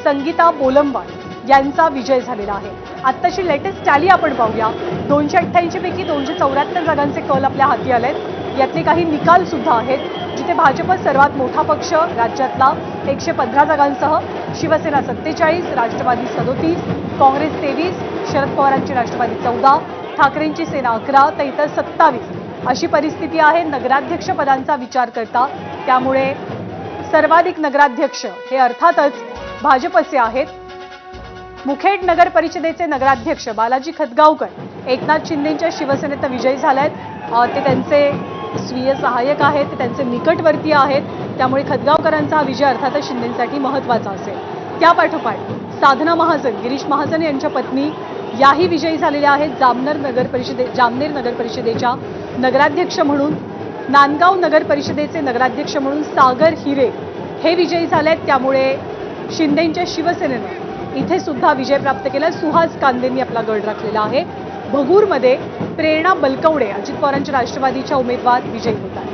संगीता बोलंबाळ यांचा विजय झालेला आहे। आत्ताची लेटेस्ट टॅली आपण पाहूया। 288 पैकी 274 जागांचे कल आपल्या हाती आलेत। यातले काही निकाल सुद्धा आहेत, जिथे भाजप सर्वात मोठा पक्ष राज्यातला 115 जागांसह, शिवसेना 47, राष्ट्रवादी 37, काँग्रेस 23, शरद पवारांची राष्ट्रवादी 14, ठाकरेंची सेना 11 तर इतर 27 अशी परिस्थिती आहे नगराध्यक्ष पदांचा विचार करता। त्यामुळे सर्वाधिक नगराध्यक्ष हे अर्थातच भाजपचे आहेत। मुखेड नगर परिषदेचे नगराध्यक्ष बालाजी खतगावकर एकनाथ शिंदेंच्या शिवसेनेत विजयी झालेत। ते त्यांचे स्वीय सहाय्यक आहेत, ते त्यांचे निकटवर्तीय आहेत, त्यामुळे खतगावकरांचा हा विजय अर्थातच शिंदेंसाठी महत्त्वाचा असेल। त्यापाठोपाठ साधना महाजन, गिरीश महाजन यांच्या पत्नी याही विजयी झालेल्या आहेत। जामनेर नगर परिषदेच्या नगराध्यक्ष म्हणून, नांदगाव नगर परिषदेचे नगराध्यक्ष म्हणून सागर हिरे हे विजयी झालेत। त्यामुळे शिंदेंच्या शिवसेनेनं इथे सुद्धा विजय प्राप्त केला। सुहास कांदेंनी आपला गड राखलेला आहे। भगूरमध्ये प्रेरणा बलकवडे अजित पवारांच्या राष्ट्रवादीच्या उमेदवार विजयी होत आहेत।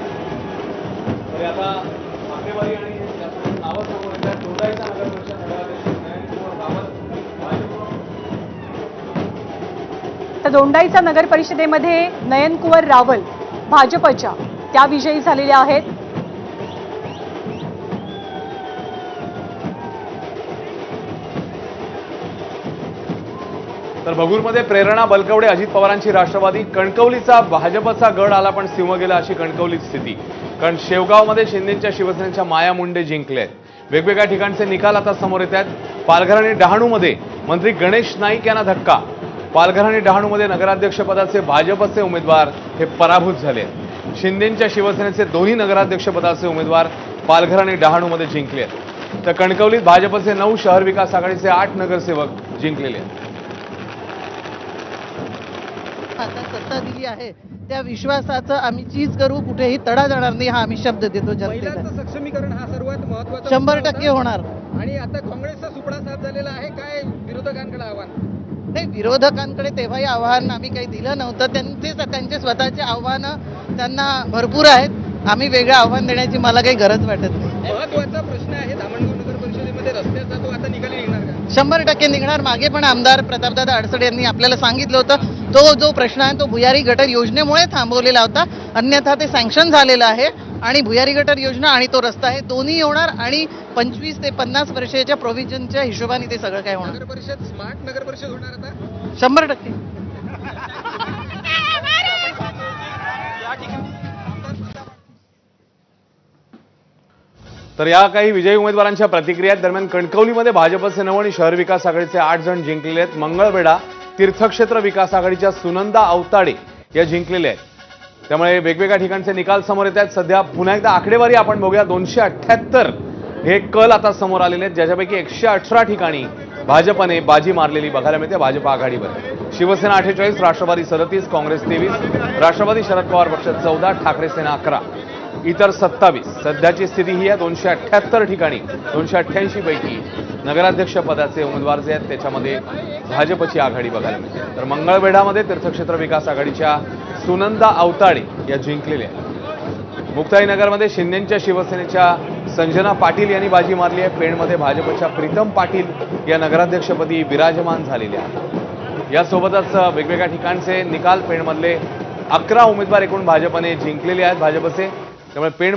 तर दोंडाईचा नगर परिषदेमध्ये नयन कुंवर रावल भाजपच्या त्या विजयी झालेल्या आहेत। तर भगूरमध्ये प्रेरणा बलकवडे अजित पवारांची राष्ट्रवादी, कणकवलीचा भाजपचा गड आला पण सिंह गेला अशी कणकवलीची स्थिती। कारण शेवगावमध्ये शिंदेंच्या शिवसेनेच्या माया मुंडे जिंकले आहेत। वेगवेगळ्या ठिकाणचे निकाल आता समोर येत आहेत। पालघर आणि डहाणूमध्ये मंत्री गणेश नाईक यांना धक्का। पालघर आणि डहाणूमध्ये नगराध्यक्षपदाचे भाजपचे उमेदवार हे पराभूत झाले आहेत। शिंदेंच्या शिवसेनेचे दोन्ही नगराध्यक्षपदाचे उमेदवार पालघर आणि डहाणूमध्ये जिंकले आहेत। तर कणकवलीत भाजपचे 9, शहर विकास आघाडीचे 8 नगरसेवक जिंकलेले आहेत। आता सत्ता दिली आहे त्या विश्वासाचं आम्ही चीज करू, कुठेही तडा जाणार नाही हा आम्ही शब्द देतो जनतेला। सक्षमीकरण हा सर्वात महत्त्वाचा 100% होणार। आणि आता काँग्रेसचा सुपडा साफ झालेला आहे। काय विरोधकांकडे आव्हान? नाही, विरोधकांकडे तेव्हाही आव्हान आम्ही काही दिलं नव्हतं। त्यांचे स्वतःचे आव्हानं त्यांना भरपूर आहेत। आम्ही वेगळं आव्हान देण्याची मला काही गरज वाटत नाही। महत्त्वाचा प्रश्न आहे धामणगाव नगर परिषदेमध्ये रस्त्याचा, तो आता निकाली निघणार का? 100% निघणार। मागे पण आमदार प्रतापदादा अडसडे यांनी आपल्याला सांगितलं होतं, तो जो प्रश्न आहे तो भुयारी गटर योजनेमुळे थांबवलेला होता, अन्यथा ते सँक्शन झालेलं आहे। आणि भुयारी गटर योजना आणि तो रस्ता आहे दोन्ही होणार आणि 25 ते 50 वर्षाच्या प्रोव्हिजनच्या हिशोबाने ते सगळं काय होणार। नगर परिषद स्मार्ट नगर परिषद होणार आता 100%। तर या काही विजयी उमेदवारांच्या प्रतिक्रिया दरम्यान कणकवलीमध्ये भाजपचे 9 आणि शहर विकास आघाडीचे 8 जण जिंकलेले आहेत। मंगळवेढा तीर्थक्षेत्र विकास आघाडीच्या सुनंदा अवताडे या जिंकलेल्या आहेत। त्यामुळे वेगवेगळ्या ठिकाणचे निकाल समोर येत आहेत। सध्या पुन्हा एकदा आकडेवारी आपण बघूया। 278 हे कल आता समोर आलेले आहेत, ज्याच्यापैकी 118 ठिकाणी भाजपने बाजी मारलेली बघायला मिळते। भाजप आघाडीवर शिवसेना 48, राष्ट्रवादी 37, काँग्रेस 23, राष्ट्रवादी शरद पवार पक्ष 14, ठाकरे सेना 11, इतर 27। सध्याची स्थिती ही आहे 278 ठिकाणी 288 पैकी नगराध्यक्ष पदाचे उमेदवार जे आहेत त्याच्यामध्ये भाजपची आघाडी बघायला मिळते। तर मंगळवेढामध्ये तीर्थक्षेत्र विकास आघाडीच्या सुनंदा अवताडे या जिंकलेल्या आहेत। मुक्ताईनगरमध्ये शिंदेंच्या शिवसेनेच्या संजना पाटील यांनी बाजी मारली आहे। पेणमध्ये भाजपच्या प्रीतम पाटील या नगराध्यक्षपदी विराजमान झालेल्या आहेत। यासोबतच वेगवेगळ्या ठिकाणचे निकाल पेणमधले 11 उमेदवार एकूण भाजपने जिंकलेले आहेत भाजपचे। त्यामुळे पेण